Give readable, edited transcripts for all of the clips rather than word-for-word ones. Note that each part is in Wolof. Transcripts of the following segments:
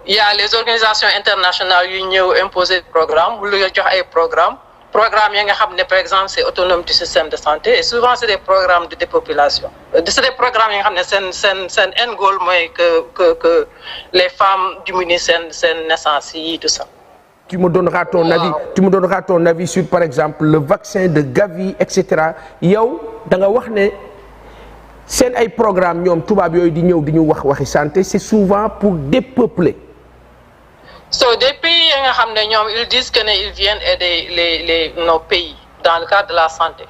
il y a les organisations internationales yu ñëw imposer programme ou lu jox ay programme yi nga xam ne par exemple c'est autonome du système de santé et souvent c'est des programmes de dépopulation c'est des programmes yi nga xam ne seen end goal mooy que les femmes diminuent seen naissance yi tout ça. Tu me donneras ton avis sur par exemple le vaccin de Gavi et cetera yow da nga wax ne seen ay programme ñoom tubaab yooyu di ñëw di ñu wax waxi santé c'est souvent pour dépeupler. So des pays yi nga xam ne ñoom ils disent que ne ils viennent aider nos pays dans le cadre de la santé.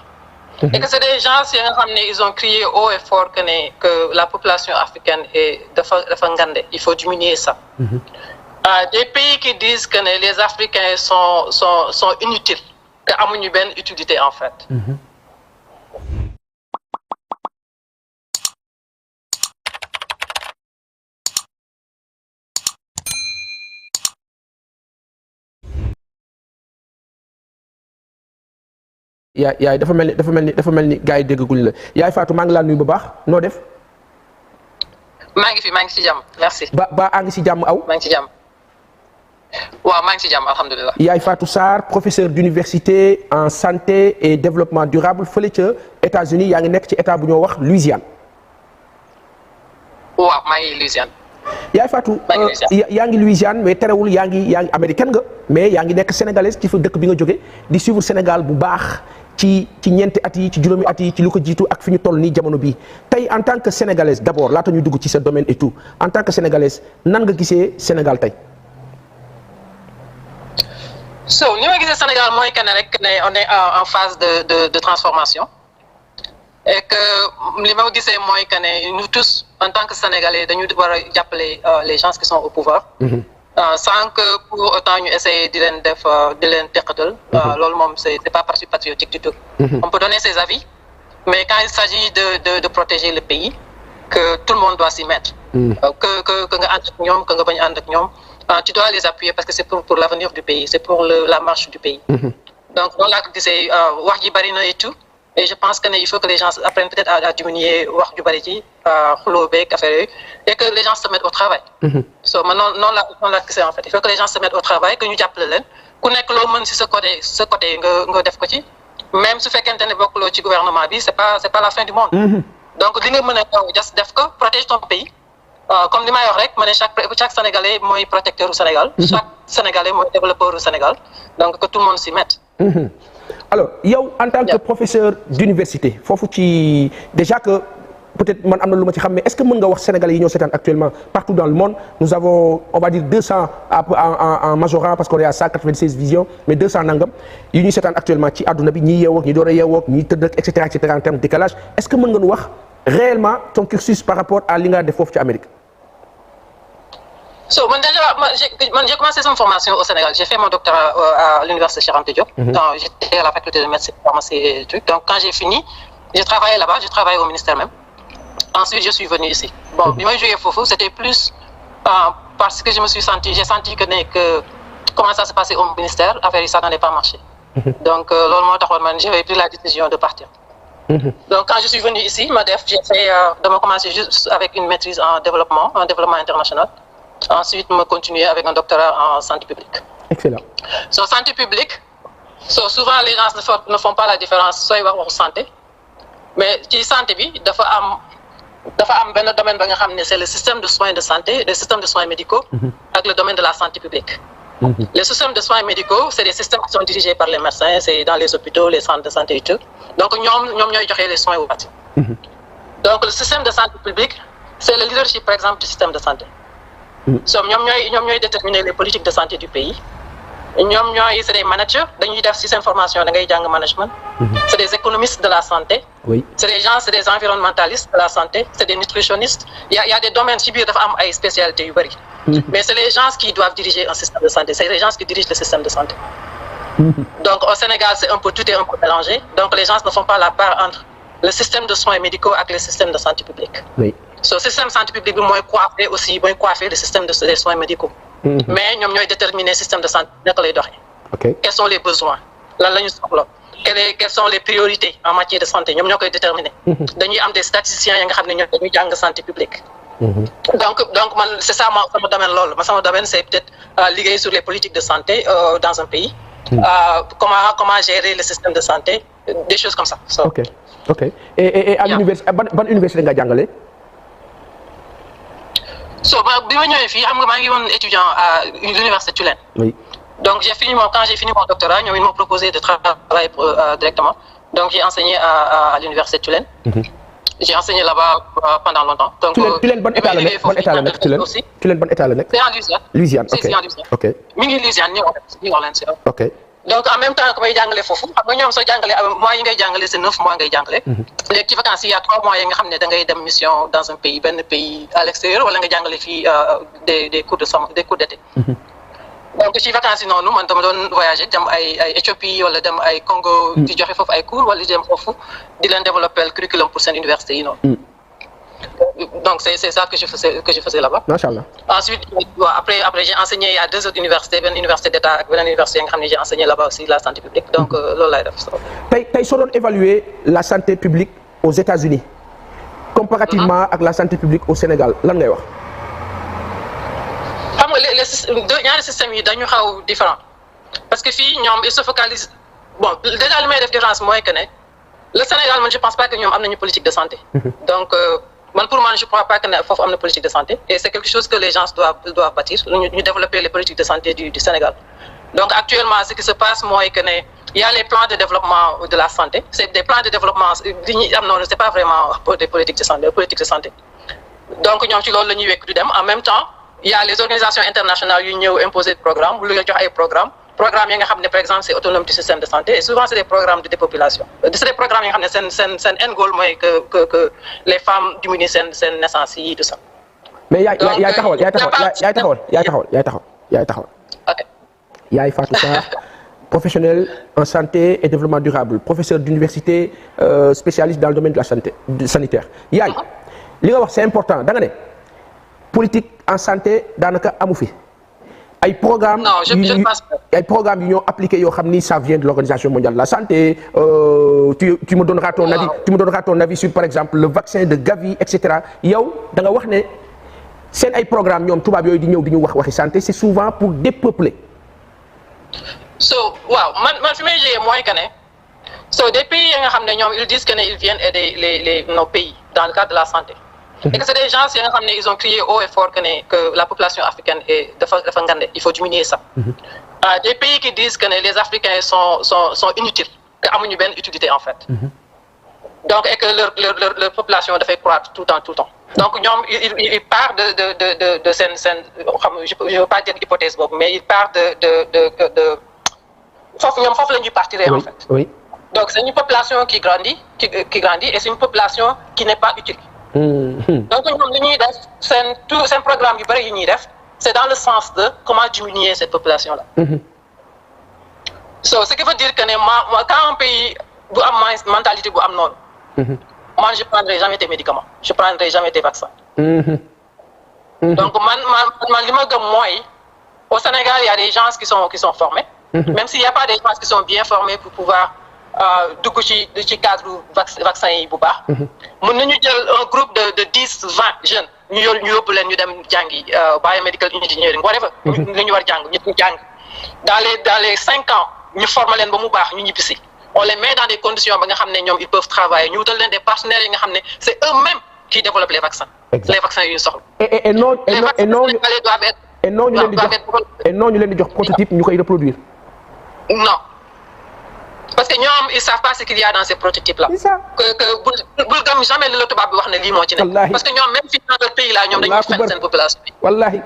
Et que c'est des gens yi nga xam ne ils ont crié haut et fort que la population africaine est dafa ngande il faut diminuer ça. Des pays qui disent que les Africains sont inutiles que amuñu benn utilité en fait. yaay dafa mel ni gars yi déggaguñ la yaay Fatou maa ngi laa nuyu bu baax noo def. maa ngi ci jàmm merci. ba a ngi ci jàmm aw. maa ngi ci jàmm. waaw maa ngi ci jàmm alhamdulilah. yaay Fatou Sarr professeur d'université en santé et développement durable fële ca États-Unis yaa ngi nekk ci état bu ñoo wax Louisiane. waaw maa ngi Louisiane. yaay Fatou yaa ngi Louisiane mais terewul yaa ngi américaine nga mais yaa ngi nekk sénégalaise ci fa dëkk bi nga jóge di suivre Sénégal bu baax ci ñeenti at yi ci juróomi at yi ci lu ko jiitu ak fi ñu toll nii jamono bii tey en tant que sénégalaise d'abord laata ñu dugg ci sa domaine et tout en tant que sénégalaise nan nga gisee Sénégal tey. so ni ma gisee Sénégal mooy que ne rek ne on est en phase de transformation et que li ma gisee mooy que ne nous tous en tant que Sénégalais dañu war a jàppale les gens qui sont au pouvoir. Sans que pour autant ñu essayer di leen teqatal. loolu moom c'est pas parti patriotique du tout. On peut donner ses avis mais quand il s'agit de protéger le pays que tout le monde doit s'y mettre. que nga ànd ak ñoom que nga bañ a ànd ak ñoom. Tu dois les appuyer parce que c'est pour l'avenir du pays, c'est pour la marche du pays. Donc voilà, c'est wax ji bari na et tout. Et je pense qu'il faut que les gens apprennent peut-être à diminuer wax ju bari ci xuloo beeg affaire yooyu et que les gens se mettent au travail. So man noonu la gisee en fait. Il faut que les gens se mettent au travail que ñu jàppale leen ku nekk loo mën ci sa côté nga def ko ci même su fekkente ne bokkuloo ci gouvernement bi c'est pas la fin du monde. Donc li nga mën a just def ko protège ton pays. Comme li may wax rek ma ne chaque Sénégalais mooy protecteur au Sénégal. Chaque Sénégalais mooy développeur au Sénégal donc que tout le monde s'y mette. Alors yow en tant que professeur d'université foofu ci déjà que peut-être man am na lu ma ci xam mais est-ce que mën nga wax Sénégalais yi ñoo seetaan actuellement partout dans le monde nous avons on va dire 200 en majorant parce qu'on est à 196 visions mais 200 nangam yi ñuy seetaan actuellement ci àdduna bi ñi yeewoo ak ñi door a yeewoo ak ñi tëdd ak et cetera en termes de décalage est-ce que mën nga nu wax réellement ton cursus par rapport à li nga def foofu ci Amérique. So, j'ai commencé son formation au Sénégal. J'ai fait mon doctorat à l'université Cheikh Anta Diop. J'étais à la faculté de médecine, pharmacie et trucs. Donc, quand j'ai fini, j'ai travaillé là-bas, j'ai travaillé au ministère même. Ensuite, je suis venue ici. Bon, moi, je jouais Fofo, c'était plus parce que j'ai senti que comment ça se passait au ministère, affaire ça n'allait pas marcher. Donc, j'avais pris la décision de partir. Donc, quand je suis venue ici, j'ai fait, commencer juste avec une maîtrise en développement international. Ensuite, me continuer avec un doctorat en santé publique. Excellent. So, santé publique, souvent les gens ne font pas la différence soit wax santé mais ci santé bi dafa am benn domaine ba nga xam ne c'est le système de soins de santé, le système de soins médicaux avec le domaine de la santé publique. Les systèmes de soins médicaux, c'est des systèmes qui sont dirigés par les médecins, c'est dans les hôpitaux, les centres de santé et tout. Donc, ñoom ñooy joxe les soins aux patients. Donc, le système de santé publique, c'est le leadership, par exemple, du système de santé. So ñoom ñooy déterminer les politiques de santé du pays c'est des managers dañuy def ci seen formation da ngay jàng management. C'est des économistes de la santé. Oui. C'est des environnementalistes de la santé, c'est des nutritionnistes. Il y a des domaines ci biir dafa am ay spécialités yu bari. Mais c'est les gens qui doivent diriger un système de santé, c'est les gens qui dirigent le système de santé. Donc au Sénégal tout est un peu mélangé. Donc les gens ne font pas la part entre le système de soins médicaux avec le système de santé publique. Oui. So système santé publique bi mooy coiffer le système des soins médicaux. Mais ñoom ñooy déterminer système de santé naka lay doxee. Quels sont les besoins lan la ñu soxla quelles sont les priorités en matière de santé ñoom ñoo koy déterminer. Dañuy am des statisticiens yi nga xam ne ñoom dañuy jàng santé publique. donc man c'est ça sama domaine loolu sama domaine c'est peut-être liggéey sur les politiques de santé dans un pays. Comment gérer le système de santé des choses comme ça. ok et à l'université ban université nga jàngale. bi ma ñëwee fii xam nga maa ngi woon étudiant à l'université Tulane. oui. Donc quand j'ai fini mon doctorat, ils m'ont proposé de travailler directement. Donc j'ai enseigné à l'université de Tulane. J'ai enseigné là-bas pendant longtemps. Donc Tulane ban état la nekk Tulane ban état la nekk. C'est en Louisiane. Louisiane ok c'est en Louisiane. ok. mi ngi Louisiane New Orleans. ok. Donc en même temps que may jàngale foofu xam nga ñoom soo jàngalee mois yi ngay jàngale c'est 9 mois ngay jàngale. léegi ci vacances il y a 3 mois yi nga xam ne da ngay dem mission dans un pays benn pays à l'extérieur wala nga jàngale fii des cours d'été. Donc ci vacances yi noonu man dama doon voyager dem ay Éthiopie wala dem ay Congo. di joxe foofu ay cours wala di dem foofu di leen développer le curriculum pour seen université yi noonu. Donc c'est ça que je faisais là-bas. Machallah. Ensuite après j'ai enseigné à 2 autres universités benn université d'État ak beneen université nga xam ne j'ai enseigné là-bas aussi la santé publique donc loolu laay def. tey soo doon évaluer la santé publique aux États-Unis comparativement ak la santé publique au Sénégal lan ngay wax. xam nga ñaari systèmes yi dañu xaw différent parce que fii ñoom ils se focalisent bon déjà li may def différence mooy que ne le Sénégal man je pense pas que ñoom am nañu politique de santé. Donc pour moi je crois pas que ne foofu am na politique de santé et c'est quelque chose que les gens doivent bâtir ñu développer les politiques de santé du Sénégal. Donc actuellement ce qui se passe mooy que ne il y a les plans de développement de la santé c'est des plans de développement li ñuy am noonu c'est pas vraiment des politiques de santé donc ñoom ci loolu la ñuy wekk du dem en même temps. Il y a les organisations internationales yu ñëw imposer des programmes lu la jox ay programmes yi nga xam ne par exemple c'est autonome du système de santé et souvent c'est des programmes de dépopulation c'est des programmes yi nga xam ne seen end goal mooy que les femmes diminuent seen naissance yi tout ça. mais yaay taxawal. ok. Yaay Fatou Sarr professionnel en santé et développement durable professeur d'université spécialiste dans le domaine de la santé sanitaire yaay li nga wax c'est important da nga ne. politique en santé daanaka amu fi ay programmes. non je pense pas. ay programmes yu ñoo appliqué yoo xam ni ça vient de l'Organisation mondiale de la santé tu me donneras ton avis tu me donneras ton avis sur par exemple le vaccin de Gavi et cetera yow da nga wax ne seen ay programmes ñoom tubaab yooyu di ñëw di ñu waxi santé c'est souvent pour dépeupler. waaw man fi may liggéey mooy que ne des pays yi nga xam ne ñoom ils disent que ne ils viennent aider nos pays dans le cadre de la santé. Et que c'est des gens yi nga xam ne ils ont crié haut et fort que la population africaine est dafa ngande il faut diminuer ça. Des pays qui disent que les Africains sont inutiles que amuñu benn utilité en fait. Donc et que leur population dafay croître tout le temps. Donc ñoom ils partent de seen je veux pas dire hypothèse boobu mais ils partent de foofu la ñuy partir en fait. Oui. Donc c'est une population qui grandit et c'est une population qui n'est pas utile. Donc ñoom li ñuy def seen programme yu bëri yu ñuy def c'est dans le sens de comment diminuer cette population là. Ce qui veut dire que quand un pays bu am mentalité bu am noonu. Moi je prendrai jamais tes médicaments je prendrai jamais tes vaccins. Donc man li ma gëm mooy au Sénégal il y a des gens qui sont formés. Même s'il y a pas des gens qui sont bien formés pour pouvoir dugg ci cadre vaccin yi bu baax. mën nañu jël un groupe de 10 20 jeunes ñu yóbbu leen ñu dem jàngi biomedical engineering whatever. li ñu war jàng ñu jàng dans les 5 ans ñu former leen ba mu baax ñu ñibbisi. On les met dans des conditions ba nga xam ne ñoom ils peuvent travailler ñu wutal leen des partenaires yi nga xam ne c'est eux-mêmes qui développent les vaccins. Les vaccins yu ñu soxla. et non ñu leen di jox prototype ñu koy reproduire. Non. Parce que ñoom ils savent pas ce qu'il y a dans ces prototypes là. que bul gëm jamais li la tubaab bi wax ne lii moo ci nekk. Parce que ñoom même fii dans le pays là ñoom dañuy fen seen population bi. Wallahi.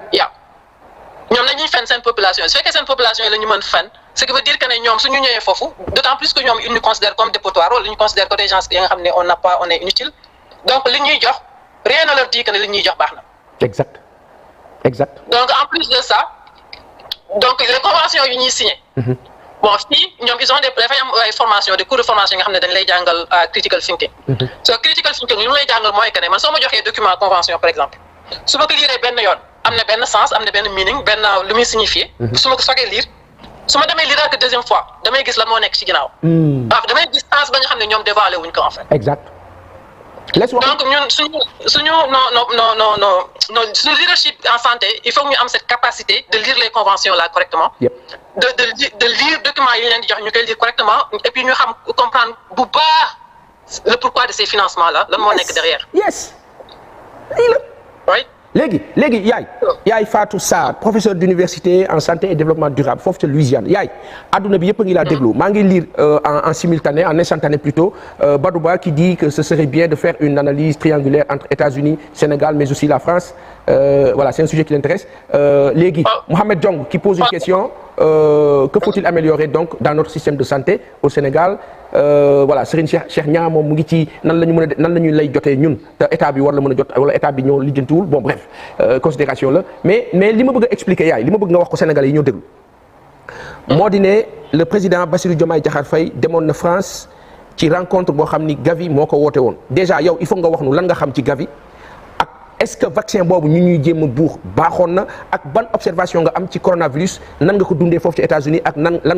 ñoom dañuy fen seen population su fekkee seen population yi la ñu mën fen ce qui veut dire que ne ñoom suñu ñëwee foofu d'autant plus que ñoom ils nous considèrent comme dépotoir wala ñu considèrent que des gens yi nga xam ne on est inutile donc li ñuy jox rien ne leur dit que ne li ñuy jox baax na. Exact. Donc en plus de ça donc les conventions yu ñuy signé. Bon fii ñoom ils ont dafay am ay formation des cours de formation yi nga xam ne dañ lay jàngal critical thinking. So critical thinking li mu lay jàngal mooy que ne man soo ma joxee document convention par exemple su ma ko liiree benn yoon am na benn sens am na benn meaning benn lu muy signifier. su ma ko soogee lire su ma demee lire que deuxième fois damay gis lan moo nekk ci ginnaaw. Damay gis sens ba nga xam ne ñoom dévoilé wuñ ko en fait. Exact. donc ñun suñu leadership en santé il faut que ñu am cette capacité de lire les conventions là correctement. de lire documents yi ñu leen di jox ñu koy lire correctement et puis ñu xam comprendre bu baax le pourquoi de ces financements là lan moo nekk derrière. oui. léegi yaay Fatou Sarr professeur d'université en santé et développement durable foofu ca Louisiane yaay adduna bi yëpp a ngi laa déglu maa ngi lire en simultané en instantané plutôt Badouba qui dit que ce serait bien de faire une analyse triangulaire entre États-Unis Sénégal mais aussi la France voilà c'est un sujet qui l'intéresse léegi Mohamed Diong qui pose une question que faut-il améliorer donc dans notre système de santé au Sénégal voilà Serigne Cheikh Niang moom mu ngi ci nan la ñu mën a nan la ñu lay jotee ñun te état bi war la mën a jot wala état bi ñoo lijjantiwul bon bref considération la mais li ma bëgg a expliquer yaay li ma bëgg nga wax ko Sénégalais yi ñoo déglu moo di ne le président Bassirou Diomaye Diakhar Faye demoon na France ci rencontre boo xam ni Gavi moo ko woote woon déjà yow il faut nga wax nu lan nga xam ci Gavi ak est-ce que vaccin boobu ñu ñuy jéem a buux baaxoon na ak ban observation nga am ci coronavirus nan nga ko dundee foofu ci États-Unis ak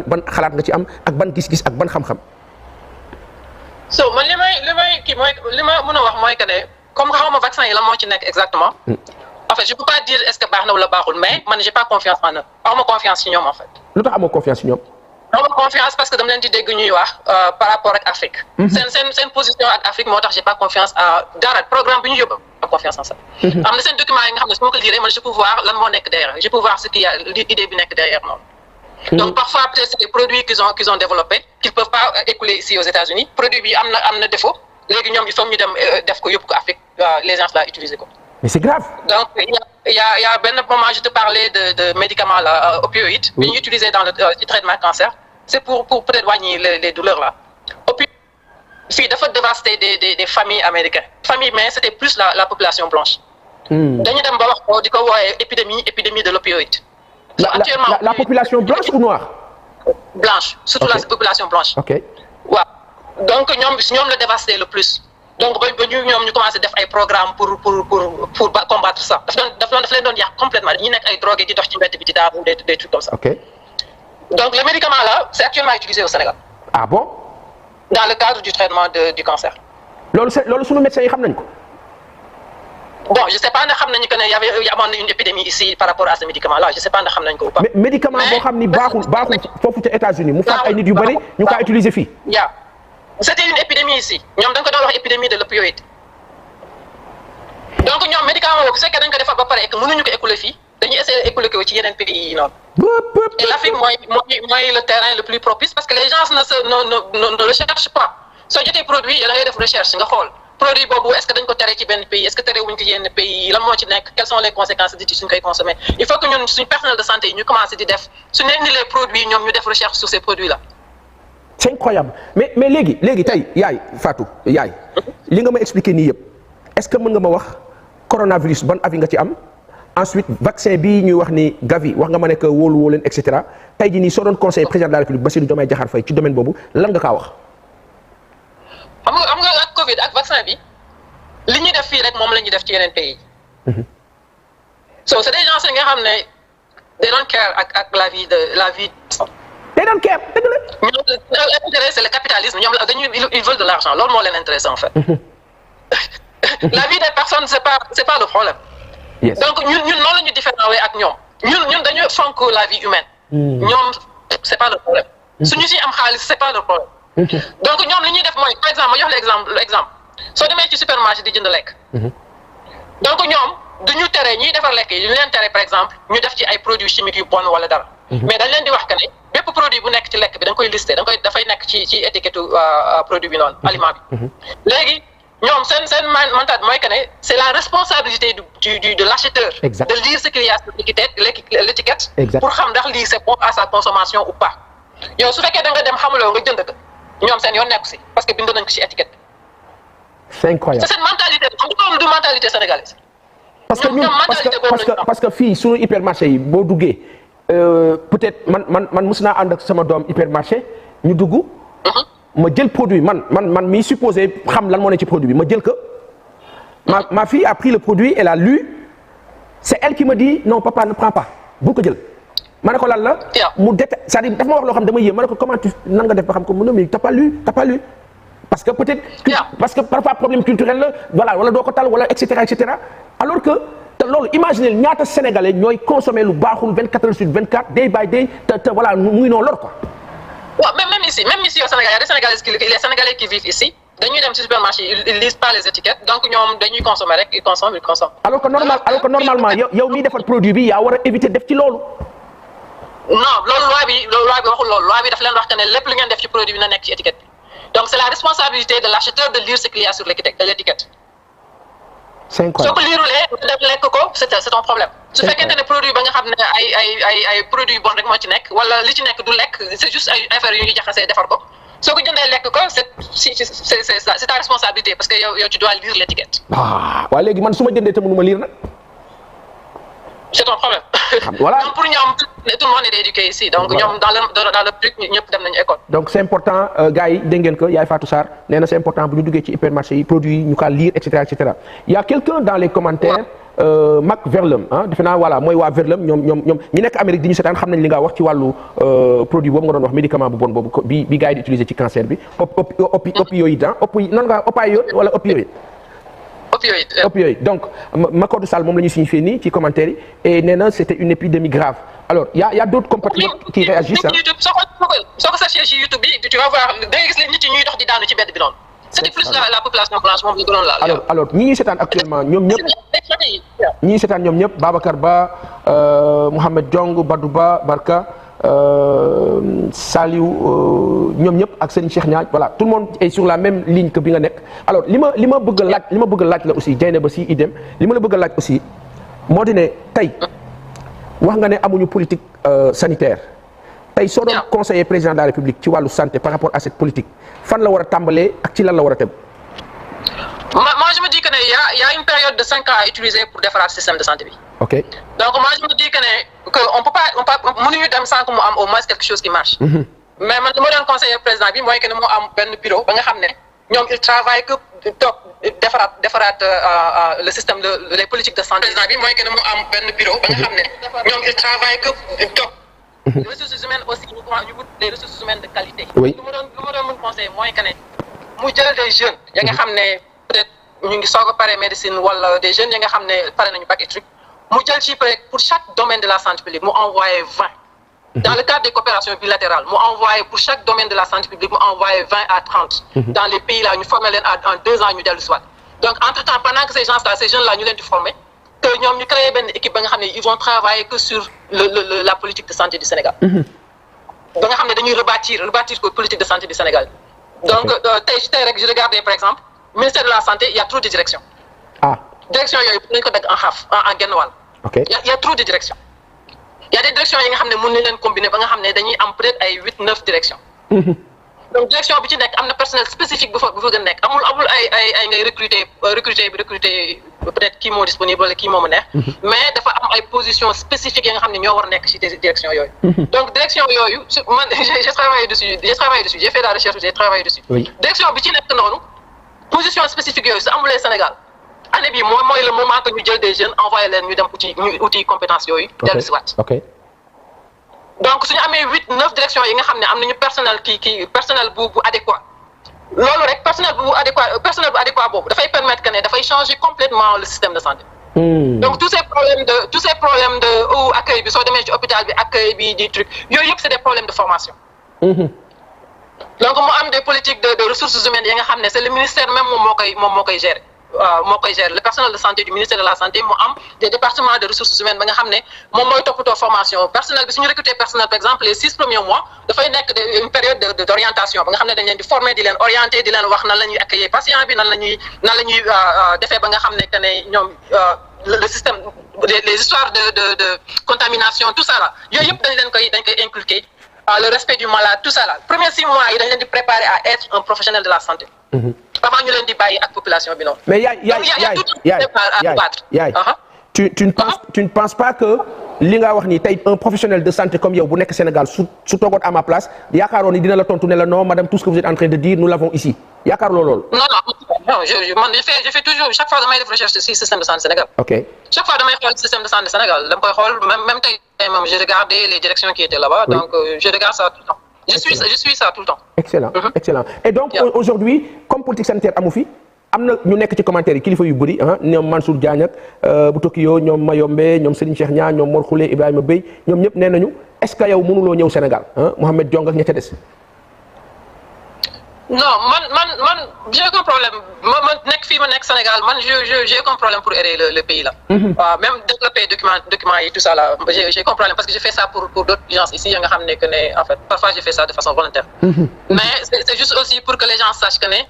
ban xalaat nga ci am ak ban gis-gis ak ban xam-xam. so man li ma mën a wax mooy que ne comme xaw ma vaccin yi la moo ci nekk exactement. en fait je peux pas dire est-ce que baax na wala baaxul mais man j'ai pas confiance en eux aw ma confiance ci ñoom en fait. lu tax amoo confiance ci ñoom. aw ma confiance parce que dama leen di dégg ñuy wax par rapport ak Afrique. seen position ak Afrique moo tax j'ai pas confiance à dara programme bi ñu yóbbu pas confiance en ça. am na seen document yi nga xam ne su ma ko lire man je peux voir lan moo nekk derrière je peux voir ce qu'il y a idée bi nekk derrière noonu. donc parfois peut-être c'est des produits qu'ils ont développés qu'ils peuvent pas écouler ici aux États-Unis produit bi am na défaut léegi ñoom il faut ñu dem def ko yóbbu ko Afrique les gens là utiliser ko. mais c'est grave. donc il y a benn moment je te parlais de médicaments là opioïdes. bi ñu utiliser dans le traitement cancer. c'est pour peut-être wàññi les douleurs là. opioïdes fii dafa dévaster des familles américaines. famille mais c'était plus la population blanche. dañu dem ba wax ko di ko wooyee épidémie de l'opioïde. actuellement la population blanche ou noire. blanche surtout la population blanche. ok waaw donc ñoom la dévaster le plus. donc ba ñoom ñu commencé def ay programme pour combattre ça daf leen doon yàq complètement dañuy nekk ay drogués di dox ci mbedd bi di daanu des trucs comme ça. ok donc le médicament là c'est actuellement utilisé au Sénégal. ah bon. dans le cadre du traitement du cancer. loolu sunu médecins yi xam nañ ko. bon je sais pas ndax xam nañu que ne amoon na une épidémie ici par rapport à ce médicament là je sais pas ndax xam nañ ko ou pas. mais médicament boo xam ni baaxul foofu ca États-Unis mu faat ay nit yu bëri ñu kaa utiliser fii. c'était une épidémie ici ñoom da nga ko doon wax épidémie de l'opioïde donc ñoom médicament boobu bu fekkee dañ ko defar ba pare et que mënuñu ko écouler fii dañuy essayer écouler ko ci yeneen pays yi noonu. et l'Afrique mooy le terrain le plus propice parce que les gens ne recherchent pas soo jotee produit da ngay def recherche nga xool produit boobu est-ce que dañ ko tere ci benn pays est-ce que tere wuñ ko yenn pays lan moo ci nekk quelles sont les conséquences di ci suñ koy consommer il faut que ñun suñ personnel de santé yi ñu commencer di def su ne ni les produits ñoom ñu def recherche sur ces produits là. c'est incroyable mais léegi tey yaay Fatou yaay li nga ma expliquer nii yëpp est-ce que mën nga ma wax coronavirus ban avis nga ci am ensuite vaccin bii ñuy wax ni Gavi wax nga ma ne que wóolu leen et cetera tey jii nii soo doon conseil président de la République Bassirou Diomaye Diakhar Faye ci domaine boobu lan nga kaa wax. xam nga ak Covid ak vaccin bi li ñuy def fii rek moom la ñuy def ci yeneen pays yi. so c'est des gens nga xam ne they don't care ak la vie. they don't care dëgg la. ñoom l'intérêt c'est le capitalisme ñoom ils veulent de l'argent loolu moo leen intéressé en fait. la vie des personnes c'est pas le problème. Yes. donc ñun noonu la ñu différencier ak ñoom ñun dañu fonk la vie humaine. ñoom c'est pas le problème. suñu si am xaalis c'est pas le problème. donc ñoom li ñuy def mooy par exemple ma jox la exemple soo demee ci supermarché di jënd lekk. donc ñoom duñu tere ñiy defar lekk yi duñu leen tere par exemple ñu def ci ay produits chimiques yu bon wala dara. mais dañ leen di wax que ne bépp produit bu nekk ci lekk bi da nga koy lister dafay nekk ci étiquette produit bi noonu aliment bi. léegi ñoom seen mental mooy que ne c'est la responsabilité de l'acheteur. Exact. de lire ce qu'il y a sur l'étiquette. Exact. pour xam ndax lii c'est bon à sa consommation ou pas yow su fekkee da nga dem xamuloo nga jënd ko ñoom seen yoon nekku si parce que bind nañ ko ci étiquette. c'est incroyable. c'est cette mentalité du mentalité sénégalaise. parce que fii suñu hypermarché yi boo duggee peut-être man mës naa ànd ak sama doom hypermarché ñu dugg. ma jël produit man mi supposé xam lan moo ne ci produit bi ma jël ko. ma fille a pris le produit elle a lu c'est elle qui me dit non papa ne prends pas bu ko jël. ma ne ko lan la. c'est-à-dire dafa ma wax loo xam dama yéem ma ne ko comment tu nan nga def ba xam ko mu ne mais t'as pas lu parce que peut-être parce que parfois problème culturel la voilà wala doo ko tal wala et cetera alors que te loolu imaginer ñaata sénégalais ñooy consommer lu baaxul 24 heures sur 24 day by day te voilà mu ngi noonu lor quoi. waaw même ici au Sénégal y a des Sénégalais qui vivent ici dañuy dem ci supermarché ils lisent pas les étiquettes donc ñoom dañuy consommer rek ils consomment. alors que normalement yow miy defar produit bi yaa war a éviter def ci loolu. non loolu loi bi waxul loolu loi bi daf leen wax que ne lépp lu ngeen def ci produit bi na nekk ci étiquette bi donc c'est la responsabilité de l'acheteur de lire ce qu'il y a sur l'étiquette. c'est incroyable soo ko liirulee def lekk ko c'est ton problème. su fekkente ne produit ba nga xam ne ay produits bon rek moo ci nekk wala li ci nekk du lekk c'est juste ay affaires yu ñuy jaxasee defar ko soo ko jëndee lekk ko c'est ta responsabilité parce que yow tu dois lire l'étiquette. waaw léegi man su ma jëndee te mënuma lire nag. c'est ton problème. voilà donc pour ñoom tout le monde est éduqué ici donc ñoom dans le truc ñëpp dem nañu école. donc c'est important gars yi dégg ngeen ko yaay Fatou Sarr nee na c'est important bu ñu duggee ci hypermarché yi produits yi ñu kaa lire et cetera il y a quelqu'un dans les commentaires Mac Verlem ah defe naa voilà mooy waa Verlem ñoom ñi nekk Amérique di ñu seetaan xam nañ li nga wax ci wàllu produit boobu nga doon wax médicament bu bon boobu bi gars yi di utiliser ci cancer bi opioïde noonu nga opioïde wala opioïde. opioïde donc Macodou Sall moom la ñu signifié nii ci commentaire yi et nee na c'était une épidémie grave alors y a d'autres compatriotes qui réagissent YouTube soo ko cherché ci YouTube bi tu vas voir da ngay gis nit ñuy dox di daanu ci bedd bi noonu. c'était plus la population blanche moom la gënoon laal. alors ñi ñuy seetaan actuellement ñoom ñëpp Babacar Ba Mouhamed Diong Badou Ba Barka Saliou ñoom ñëpp ak sëñ Cheikh Niang voilà tout le monde est sur la même ligne que bi nga nekk alors li ma bëgg a laaj la aussi Dieyna ba si idem li ma la bëgg a laaj aussi moo di ne tey wax nga ne amuñu politique sanitaire tey soo doon conseiller président de la République ci wàllu santé par rapport à cette politique fan la war a tàmbalee ak ci lan la war a tegu. moi je me dis que ne y a une période de 5 ans à utiliser pour defaraat système de santé bi. ok donc moi je me dis que on peut pas mënuñu dem sans que mu am au moins quelque chose qui marche. mais man li ma doon conseiller président bi mooy que ne mu am benn bureau ba nga xam ne ñoom il travaille que toog defaraat le système les politiques de santé. président bi mooy que ne mu am benn bureau ba nga xam ne ñoom il travaille que toog. les ressources humaines aussi ñu wut des ressources humaines de qualité. oui lu ma doon mën conseiller mooy que ne mu jël des jeunes. ya nga xam ne peut-être ñu ngi soog a pare médecine wala des jeunes ya nga xam ne pare nañu bac et truc mu jël ci pour chaque domaine de la santé publique mu envoyé 20. dans le cadre des coopérations bilatérales mu envoyé pour chaque domaine de la santé publique mu envoyé 20 à 30. dans les pays là ñu former leen en 2 ans ñu dellu si waat donc entre temps pendant que ces jeunes là ñu leen di former que ñoom ñu créé benn équipe ba nga xam ne ils vont travailler que sur la politique de santé du Sénégal. ba nga xam ne dañuy rebâtir ko politique de santé du Sénégal. donc tey rek je regardais par exemple ministère de la santé il y a trop de directions. direction yooyu nañu ko dagg en genn wàll. ok il y a trop de directions. il y a des directions yi nga xam ne mën nañ leen combiner ba nga xam ne dañuy am peut-être ay 8-9 directions. donc direction bi ci nekk am na personnel spécifique bu fa gën nekk amul ay ngay recruter peut-être kii moo disponible wala kii moo mu neex. mais dafa am ay positions spécifiques yi nga xam ne ñoo war nekk ci direction yooyu. donc direction yooyu man j'ai travaillé dessus j'ai fait la recherche j'ai travaillé dessus. direction bi ci nekk noonu position spécifique yooyu su amulee Sénégal année bii mooy le moment que ñu jël des jeunes envoyé leen ñu dem uti compétences yooyu. dellu si waat. donc suñu amee 8-9 directions yi nga xam ne am nañu personnel bu adéquat loolu rek personnel bu adéquat boobu dafay permettre que ne dafay changer complètement le système de santé. donc tous ces problèmes de accueil bi soo demee ci hôpital bi accueil bi di truc yooyu yëpp c'est des problèmes de formation. donc mu am des politiques de ressources humaines yi nga xam ne c'est le ministère même moom moo koy gérer. moo koy gérer le personnel de santé du ministère de la santé mu am des départements de ressources humaines ba nga xam ne moom mooy toppatoo formation personnel bi suñu recruter personnel par exemple les 6 premiers mois dafay nekk une période d'orientation ba nga xam ne dañ leen di former di leen orienter di leen wax nan la ñuy accueillir patient bi nan la ñuy defee ba nga xam ne que ne ñoom le système les histoires de contamination tout ça là yooyu yëpp dañ koy inculquer le respect du malade tout ça là premiers 6 mois yi dañ leen di préparer à être un professionnel de la santé. avant ñu leen di bàyyi ak population bi noonu. mais yaay tu ne penses pas que li nga wax ni tey un professionnel de santé comme yow bu nekk Sénégal su toogoon à ma place yaakaaroon ni dina la tontu ne la non madame tout ce que vous êtes en train de dire nous l'avons ici yaakaar loolu. non je fais toujours chaque fois damay def recherche ci système de santé Sénégal. ok chaque fois damay xool système de santé Sénégal dama koy xool même tey même j'ai regardé les directions qui étaient là-bas. donc je regarde ça tout le temps. je suis ça tout le temps. excellent excellent et donc aujourd'hui comme politique sanitaire amu fi am na ñu nekk ci commentaire yi kilifa yu bëri ñoom Mansour Diagne ak bu Tokyo ñoom Mayombe ñoom Serigne Cheikh Niang ñoom Mor Khoule Ibrahima Bey ñoom ñëpp nee nañu est-ce que yow mënuloo ñëw Sénégal Mohamed Diong ak ña ca des. non man j'ai aucun problème ma nekk fii ma nekk Sénégal man j'ai aucun problème pour aider le pays là. waaw même développer documents yi tout ça là j'ai aucun problème parce que j'ai fait ça pour d'autres gens ici nga xam ne en fait parfois j'ai fait ça de façon volontaire. mais c'est juste aussi pour que les gens sachent que ne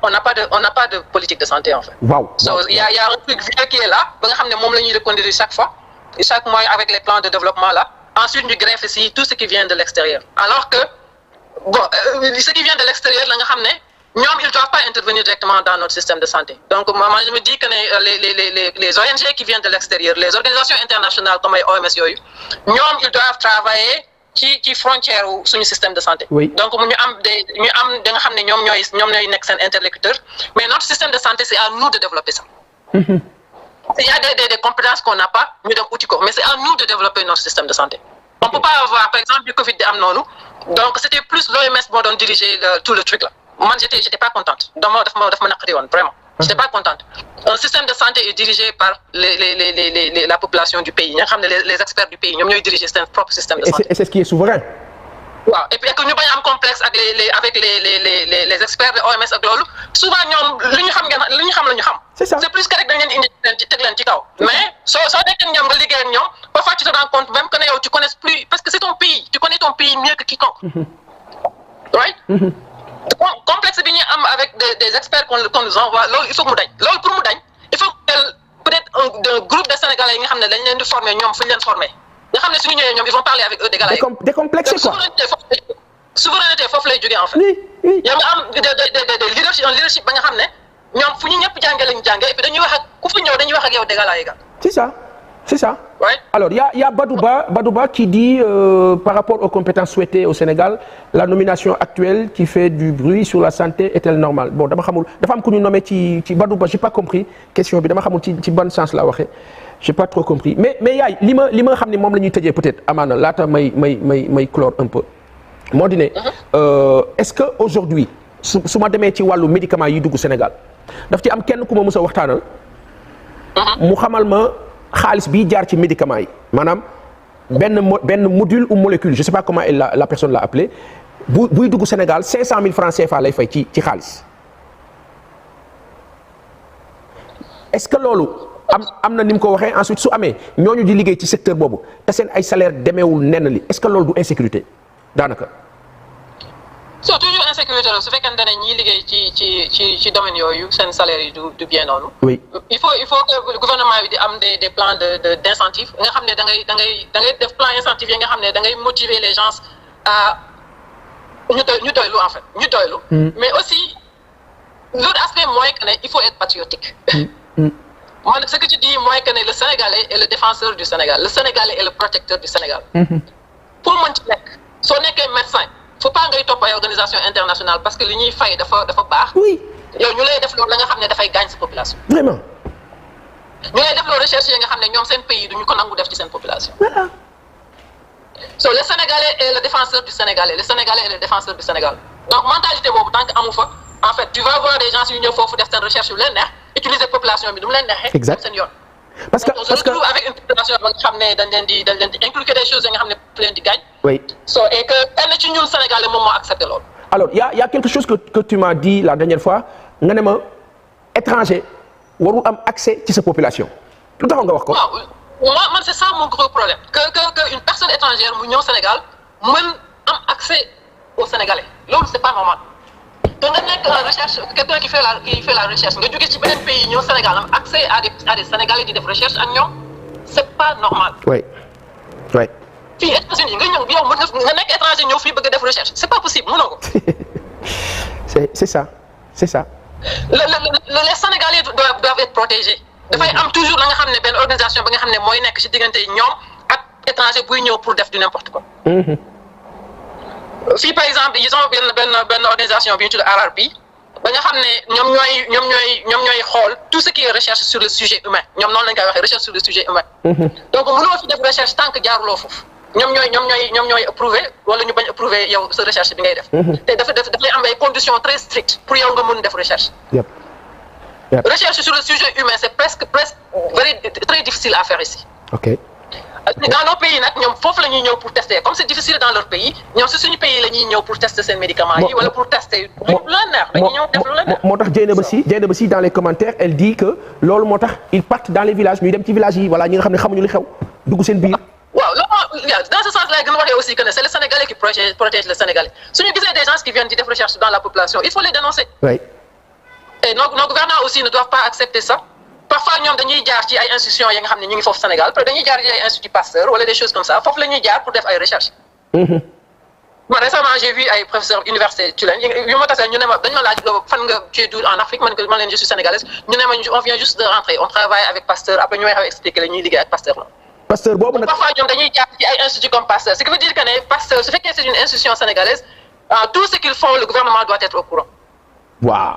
on n'a pas de politique de santé en fait. waaw il y a un truc vieux qui est là ba nga xam ne moom la ñuy reconduire chaque fois chaque mois avec les plans de développement là ensuite ñu greffe ici tout ce qui vient de l'extérieur alors que bon ce qui vient de l'extérieur la nga xam ne ñoom ils doivent pas intervenir directement dans notre système de santé donc moi je me dis que les ONG qui viennent de l'extérieur les organisations internationales comme ay OMS yooyu ñoom ils doivent travailler ci frontière wu suñu système de santé. Oui. donc ñu am da nga xam ne ñoom ñooy nekk seen interlocuteur mais notre système de santé c'est à nous de développer ça. Il y a des compétences qu'on n'a pas ñu dem uti ko mais c'est à nous de développer notre système de santé. On peut pas avoir par exemple du Covid di am noonu donc c'était plus l'OMS moo doon diriger tout le truc là man j'étais pas contente daf ma naqari woon vraiment j'étais pas contente un système de santé est dirigé par la population du pays nga xam ne les experts du pays ñoom ñooy diriger seen propre système de santé et c'est ce qui est souverain. waaw et puis que ñu bañ a am complexe avec les experts de OMS ak loolu souvent ñoom li ñu xam la ñu xam. c'est ça c'est plus que rek dañ leen indi teg leen ci kaw. mais soo nekkee ñoom nga liggéey ak ñoom parfois tu te rends compte même que ne yow tu connais plus parce que c'est ton pays tu connais ton pays mieux que quiconque. right. complexe bi ñu am avec des experts qu'on nous envoie loolu il faut que mu dañ loolu pour mu dañ il faut que peut-être un groupe de Sénégalais yi nga xam ne dañ leen di former ñoom fu ñu leen former. nga xam ne suñu ñëwee ñoom ils vont parler avec eux d'égal à égal. décomplexé quoi. souveraineté foofu lay jógee en fait. oui. yow nga am des leadership ba nga xam ne ñoom fu ñu ñëpp jàngee lañu jàngee et puis dañuy wax ak ku fi ñëw dañuy wax ak yow d'égal à égal. c'est ça. Ouais. Alors il y a Badouba qui dit par rapport aux compétences souhaitées au Sénégal la nomination actuelle qui fait du bruit sur la santé est-elle normale bon dama xamul dafa am ku ñu nommé ci Badouba j'ai pas compris question bi dama xamul ci ban sens la waxee j'ai pas trop compris mais yaay li ma xam ne moom la ñuy tëjee peut-être amaana laata may clore un peu moo di ne est-ce que aujourd'hui su ma demee ci wàllu médicaments yi dugg Sénégal daf ci am kenn ku ma mës a waxtaanal mu xamal ma xaalis bi jaar ci médicaments yi maanaam benn module ou molécule je sais pas comment la personne l'a appelé buy dugg Sénégal 500 000 francs CFA lay fay ci xaalis est-ce que loolu am na ni mu ko waxee ensuite su amee ñooñu di liggéey ci secteur boobu te seen ay salaire demeewul nenn li est-ce que loolu du insécurité daanaka. c'est toujours insécurité la su fekkente ne ñiy liggéey ci domaine yooyu seen salaire yi du bien noonu. oui il faut que le gouvernement bi di am des plans d'incentive nga xam ne da ngay def plan incentive yi nga xam ne da ngay motiver les gens à ñu doylu en fait ñu doylu. mais aussi l'autre aspect mooy que ne il faut être patriotique. Moi, ce que tu dis, moi, que le Sénégalais est le défenseur du Sénégal. Le Sénégalais est le protecteur du Sénégal. Pour moi, si on est médecin, il ne faut pas que tu aies une organisation internationale parce que l'Union fait de baax. Oui. Nous avons gagner cette population. Vraiment. Nous avons des recherches qui ont fait pays, nous avons fait cette population. Voilà. So, le Sénégalais est le défenseur du Sénégalais. Le Sénégalais est le défenseur du Sénégal. Donc, mentalité, tant que en fait, tu vas voir des gens qui ont fait des recherches sur l'ENR, utiliser la population, mais exact. Parce que on se retrouve avec une population qui a inculquer des choses qui ont plein de gagne. Oui. Et que nous, Sénégalais, moment accepter l'autre. Alors, il y a quelque chose que tu m'as dit la dernière fois. Nga étranger, warul am accès à cette population. Tout à fait, nga wax ko. Moi, c'est ça mon gros problème. Que une personne étrangère, au Sénégal, même am accès aux Sénégalais. L'autre, c'est pas normal. Donc, quelqu'un qui fait la recherche, nga jóge ci beneen pays ñëw Sénégal am accès à des Sénégalais di def recherche ak ñoom, c'est pas normal. Oui. Fii États-Unis nga ñëw yow nga nekk étranger ñëw fii bëgg def recherche, c'est pas possible, mënoo ko. C'est ça. Les Sénégalais doivent être protégés. dafay am toujours la nga xam ne benn organisation ba nga xam ne mooy nekk ci diggante ñoom ak étranger buy ñëw pour def du n'importe quoi. Fii par exemple ils ont benn organisation bi ñu tudd RRP ba nga xam ne ñoom ñooy xool tout ce qui est recherche sur le sujet humain ñoom noonu lañ koy waxee recherche sur le sujet humain. Donc mënoo fi def recherche tant que jaaruloo foofu ñoom ñooy approuvé wala ñu bañ approuvé yow sa recherche bi ngay def. te dafay am ay conditions très strictes pour yow nga mën def recherche. Recherche sur le sujet humain c'est presque très difficile à faire ici. Ok. Dans nos pays nag ñoom foofu la ñuy ñëw pour tester comme c'est difficile dans leur pays ñoom si suñu pays la ñuy ñëw pour tester seen médicaments yi wala pour tester. lu la neex dañuy ñëw def lu la neex. moo tax Dieynaba Sy dans les commentaires elle dit que loolu moo tax ils partent dans les villages ñuy dem ci villages yi voilà ñi nga xam ne xamuñu li xew dugg seen biir. waaw loolu dans ce sens là gën a waxee aussi que c'est le Sénégalais qui protège le Sénégalais suñu gisee des gens qui viennent di def recherche dans la population il faut les dénoncer. Oui. Et nos gouvernants aussi ne doivent pas accepter ça. Parfois ñoom dañuy jaar ci ay institutions yi nga xam ne ñu ngi foofu Sénégal peut-être dañuy jaar ci ay institut Pasteur wala des choses comme ça foofu la ñuy jaar pour def ay recherches. Moi récemment j'ai vu ay professeurs université Tulane yu ma tasee ñu ne ma dañu ma laaj fan nga tu es d'où en Afrique man leen je suis sénégalaise ñu ne ma on vient juste de rentrer on travaille avec Pasteur après ñu may xaw expliquer la ñuy liggéey ak Pasteur la. Pasteur boobu nag parfois ñoom dañuy jaar ci ay instituts comme Pasteur ce qui veut dire que ne Pasteur su fekkee c'est une institution sénégalaise tout ce qu'ils font le gouvernement doit être au courant. Waaw.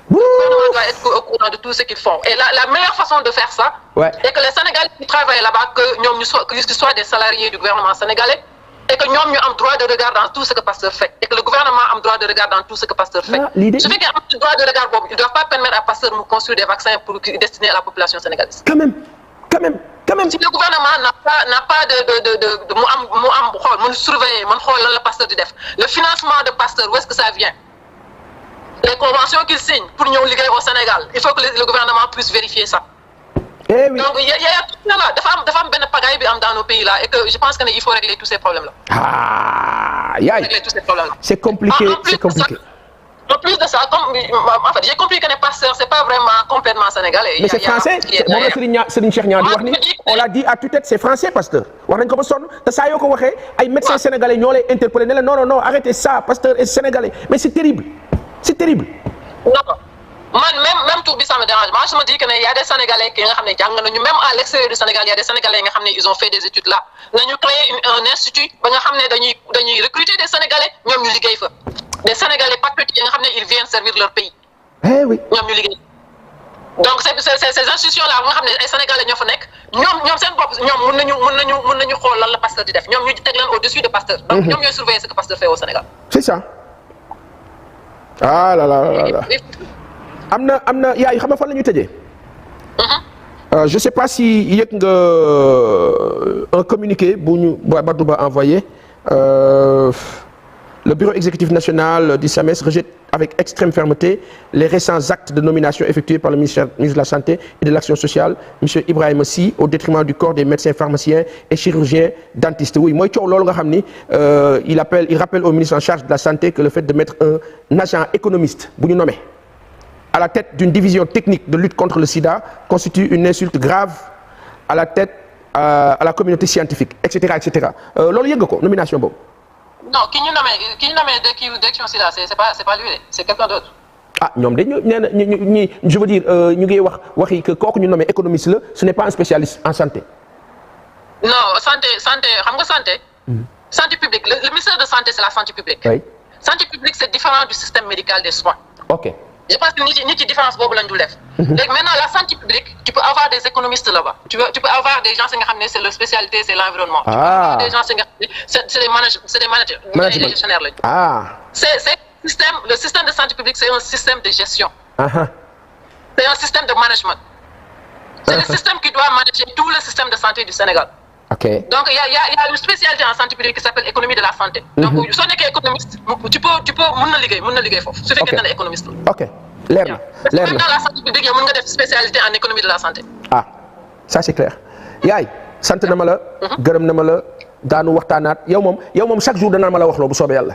Le gouvernement doit être au courant de tout ce qu'ils font. Et la meilleure façon de faire ça, est que les Sénégalais qui travaillent là-bas, qu'ils soient des salariés du gouvernement sénégalais, et que nous avons droit de regard dans tout ce que Pasteur fait. Et que le gouvernement a droit de regard dans tout ce que Pasteur fait. Ce fait qu'il y a un droit de regard, ils ne doivent pas permettre à Pasteur de construire des vaccins destinés à la population sénégalaise. Quand même. Si le gouvernement n'a pas de surveiller, le Pasteur du def, le financement de Pasteur, où est-ce que ça vient? Les conventions qu'ils signent pour nous liguer au Sénégal, il faut que le gouvernement puisse vérifier ça. Eh oui. Donc il y a tout ça là, des femmes pagaille dans nos pays là, et que je pense qu'il faut régler tous ces problèmes là. Régler tous ces problèmes là. C'est compliqué, c'est compliqué. En plus de ça, en fait, j'ai compris que les pasteurs c'est pas vraiment complètement sénégalais. Mais c'est français. Serigne Cheikh Niang di wax ni on l'a dit à tue-tête, c'est français Pasteur. Wax nañ ko ba sonn te saa yoo ko waxee ay médecins sénégalais ñoo lay interpeller ne la non arrêtez ça, Pasteur est sénégalais. Mais c'est terrible. C'est terrible. Non. Même tout ça me dérange. Moi, je me dis qu'il y a des Sénégalais qui même à l'extérieur du Sénégal, il y a des Sénégalais qui ont fait des études là. Nous avons créé un institut, nous avons recruté des Sénégalais, nous avons ligué. Des Sénégalais patriotiques, ils viennent servir leur pays. Eh oui. Nous avons ligué. Donc, ces institutions-là, les Sénégalais, nous avons le Pasteur du def. Nous avons au-dessus de Pasteur. Donc, nous avons surveillé ce que Pasteur fait au Sénégal. C'est ça. Ah là là. am na yaay xam nga fan la ñuy tëjee. Je sais pas si yëg nga un communiqué bu ñu Badou Ba envoyé le bureau exécutif national du SAMES rejette avec extrême fermeté les récents actes de nomination effectués par le ministre de la Santé et de l'Action sociale monsieur Ibrahima Sy au détriment du corps des médecins pharmaciens et chirurgiens dentistes. Oui mooy coow loolu nga xam ni il rappelle au ministre en charge de la santé que le fait de mettre un agent économiste bu ñu nommé à la tête d'une division technique de lutte contre le sida constitue une insulte grave à la tête à la communauté scientifique etc. Loolu yëg nga ko nomination boobu. Non, qui nous nomme direction sida, c'est pas lui, c'est quelqu'un d'autre. Ah ñoom dañu nee na je veux dire ñu ngi waxi que kooku ñu nommé économiste la ce n'est pas un spécialiste en santé. Non, santé xam nga santé. Santé publique, le ministère de santé c'est la santé publique. Oui. Santé publique c'est différent du système médical des soins. OK. Je pense que nit ci différence boobu lañ dul def. Léegi maintenant la santé publique, tu peux avoir des économistes là-bas. Tu peux avoir des gens qui nga xam ne c'est leur spécialité c'est l'environnement. Tu peux avoir des gens qui nga xam ne c'est des managers, des gestionnaires lañu. Le système de santé publique c'est un système de gestion. C'est un système de management. C'est le système qui doit manager tout le système de santé du Sénégal. Okay. Donc il y a une spécialité en santé publique qui s'appelle économie de la santé. Donc soo nekkee économiste tu peux mën na liggéey foofu su fekkee ne économiste la. OK leer na leer na dans la santé publique yow mën nga def spécialité en économie de la santé. Ah ça c'est clair yaay sant na ma la. gërëm na ma la daanu waxtaanaat yow moom chaque jour danaa ma la wax loo bu soobee yàlla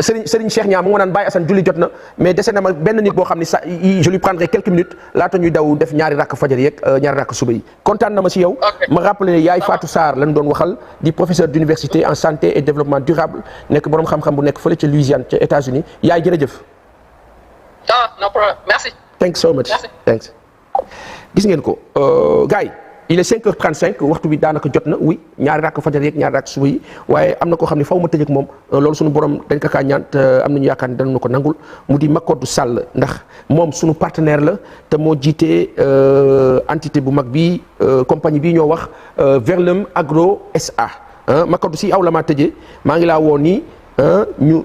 Serigne Cheikh Niang mu ngi naan Baye Assane julli jot na mais dese na ma benn nit boo xam ne sax je lui prendrai quelques minutes laata ñuy daw def ñaari rakk fajar yeeg ñaari rakk suba yi kontaan na ma si yow. ma rappelé ne yaay Fatou Sarr lañ doon waxal di professeur d'université en santé et développement durable nekk borom xam-xam bu nekk fële ca Louisiane ca États-Unis yaay jërëjëf. No problem merci. Thanks so much. Merci. Thanks. Gis ngeen ko gars yi il est 5h35 waxtu bi daanaka jot na oui ñaari rakk fajar yeeg ñaari rakk suba yi waaye am na koo xam ne faw ma tëjee ak moom loolu suñu borom dañ ko kaa ñaan te am nañu yaakaar ne danañu ko nangul mu di Macodou Sall ndax moom suñu partenaire la te moo jiite entité bu mag bi compagnie bii ñoo wax Verlem Agro SA Macodou si aw la maa tëjee maa ngi laa woo nii ñu